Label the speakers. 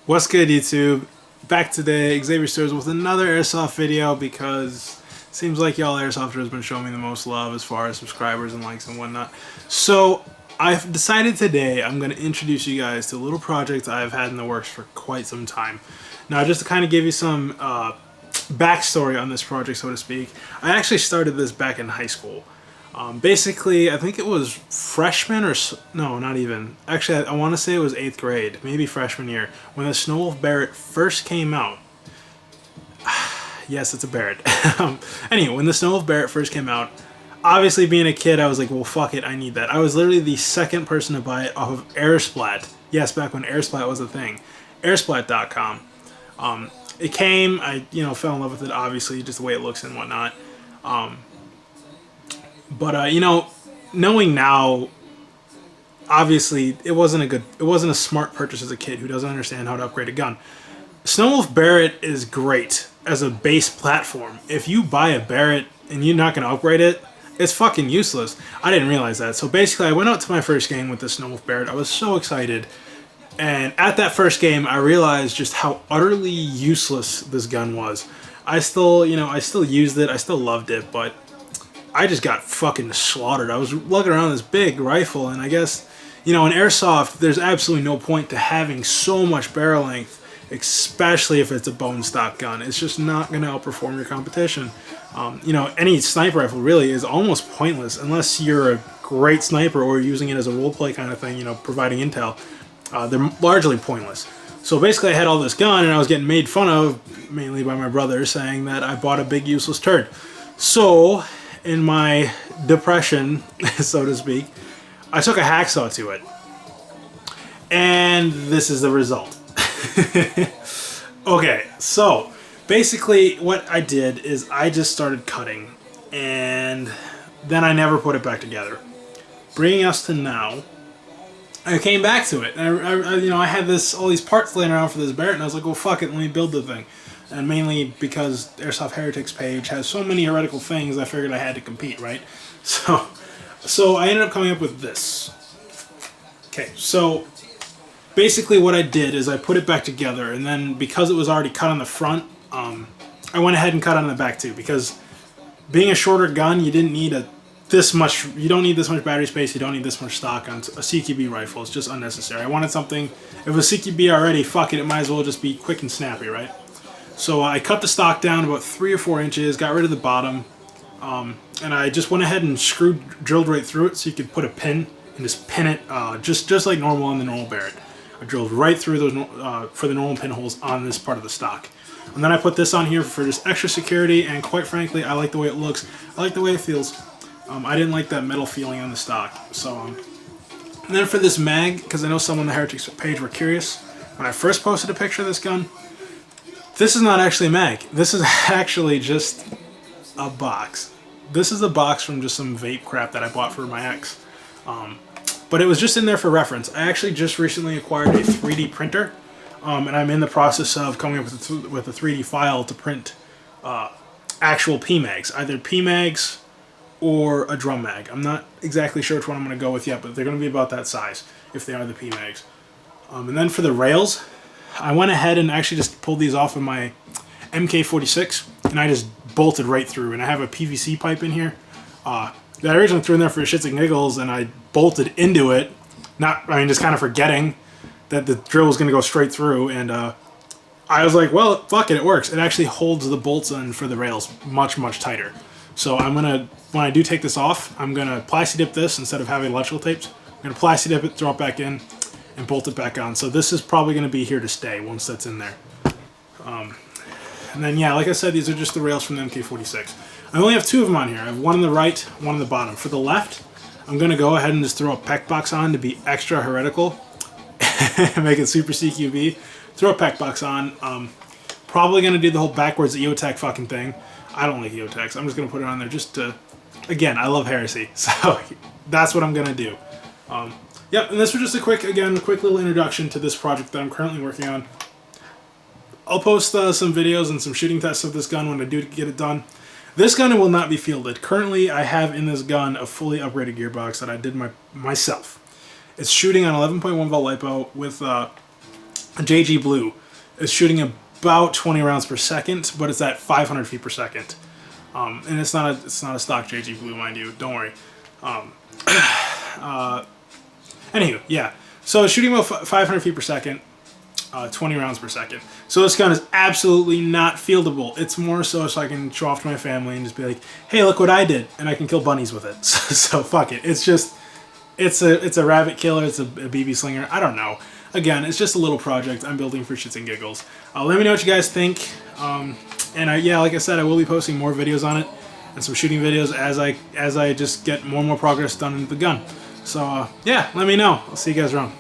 Speaker 1: What's good, YouTube? Back today, Xavier Stores with another airsoft video because it seems like y'all airsofters have been showing me the most love as far as subscribers and likes and whatnot. So I've decided today I'm going to introduce you guys to a little project I've had in the works for quite some time. Now, just to kind of give you some backstory on this project, so to speak, I actually started this back in high school. Basically, I think it was freshman or no, not even. Actually, I want to say it was 8th grade, maybe freshman year, when the Snowwolf Barrett first came out. Yes, it's a Barrett. Anyway, when the Snowwolf Barrett first came out, obviously being a kid, I was like, well, fuck it, I need that. I was literally the second person to buy it off of Airsplat. Yes, back when Airsplat was a thing. Airsplat.com. It came, I fell in love with it, obviously, just the way it looks and whatnot. But knowing now, obviously it wasn't a smart purchase as a kid who doesn't understand how to upgrade a gun. Snowwolf Barrett is great as a base platform. If you buy a Barrett and you're not going to upgrade it, it's fucking useless. I didn't realize that. So basically I went out to my first game with the Snowwolf Barrett. I was so excited. And at that first game, I realized just how utterly useless this gun was. I still used it. I still loved it, but I just got fucking slaughtered. I was lugging around this big rifle, and I guess, in airsoft, there's absolutely no point to having so much barrel length, especially if it's a bone stock gun. It's just not going to outperform your competition. Any sniper rifle really is almost pointless unless you're a great sniper or using it as a roleplay kind of thing, providing intel. They're largely pointless. So basically I had all this gun, and I was getting made fun of, mainly by my brother, saying that I bought a big useless turd. So in my depression, so to speak, I took a hacksaw to it. And this is the result. Okay, so basically what I did is I just started cutting, and then I never put it back together. Bringing us to now, I came back to it. And I had all these parts laying around for this Barrett, and I was like, well, fuck it, let me build the thing. And mainly because Airsoft Heretics page has so many heretical things, I figured I had to compete, right? So I ended up coming up with this. Okay, so basically what I did is I put it back together, and then because it was already cut on the front, I went ahead and cut on the back too, because being a shorter gun, you don't need this much battery space, you don't need this much stock on a CQB rifle. It's just unnecessary. I wanted something, if it was CQB already, fuck it, it might as well just be quick and snappy, right? So I cut the stock down about 3 or 4 inches, got rid of the bottom, and I just went ahead and drilled right through it so you could put a pin and just pin it just like normal on the normal Barrett. I drilled right through those for the normal pinholes on this part of the stock. And then I put this on here for just extra security, and quite frankly, I like the way it looks. I like the way it feels. I didn't like that metal feeling on the stock. So, and then for this mag, because I know some on the Heretics page were curious, when I first posted a picture of this gun, this is not actually a mag. This is actually just a box. This is a box from just some vape crap that I bought for my ex. But it was just in there for reference. I actually just recently acquired a 3D printer, and I'm in the process of coming up with a 3D file to print actual PMags, either PMags or a drum mag. I'm not exactly sure which one I'm going to go with yet, but they're going to be about that size if they are the PMags. And then for the rails, I went ahead and actually just pulled these off of my MK46, and I just bolted right through. And I have a PVC pipe in here that I originally threw in there for shits and giggles, and I bolted into it, just kind of forgetting that the drill was going to go straight through. And I was like, well, fuck it, it works. It actually holds the bolts in for the rails much, much tighter. So when I do take this off, I'm going to plasti dip this instead of having electrical tapes. I'm going to plasti dip it, throw it back in, and bolt it back on. So this is probably going to be here to stay once that's in there. And then, yeah, like I said, these are just the rails from the MK46. I only have 2 of them on here. I have one on the right, one on the bottom. For the left, I'm going to go ahead and just throw a pec box on to be extra heretical. Make it super CQB. Throw a pec box on. Probably going to do the whole backwards EOTech fucking thing. I don't like EOTechs. I'm just going to put it on there just to... Again, I love Heresy. So that's what I'm going to do. Yep, and this was just a quick little introduction to this project that I'm currently working on. I'll post some videos and some shooting tests of this gun when I do get it done. This gun will not be fielded. Currently, I have in this gun a fully upgraded gearbox that I did myself. It's shooting on 11.1 volt LiPo with JG Blue is shooting about 20 rounds per second, but it's at 500 feet per second. And it's not a stock JG Blue, mind you. Don't worry. Anywho, yeah. So it's shooting about 500 feet per second, 20 rounds per second. So this gun is absolutely not fieldable. It's more so I can show off to my family and just be like, hey, look what I did, and I can kill bunnies with it. So fuck it. It's just, it's a rabbit killer. It's a BB slinger. I don't know. Again, it's just a little project I'm building for shits and giggles. Let me know what you guys think. Yeah, like I said, I will be posting more videos on it and some shooting videos as I just get more and more progress done into the gun. So yeah, let me know. I'll see you guys around.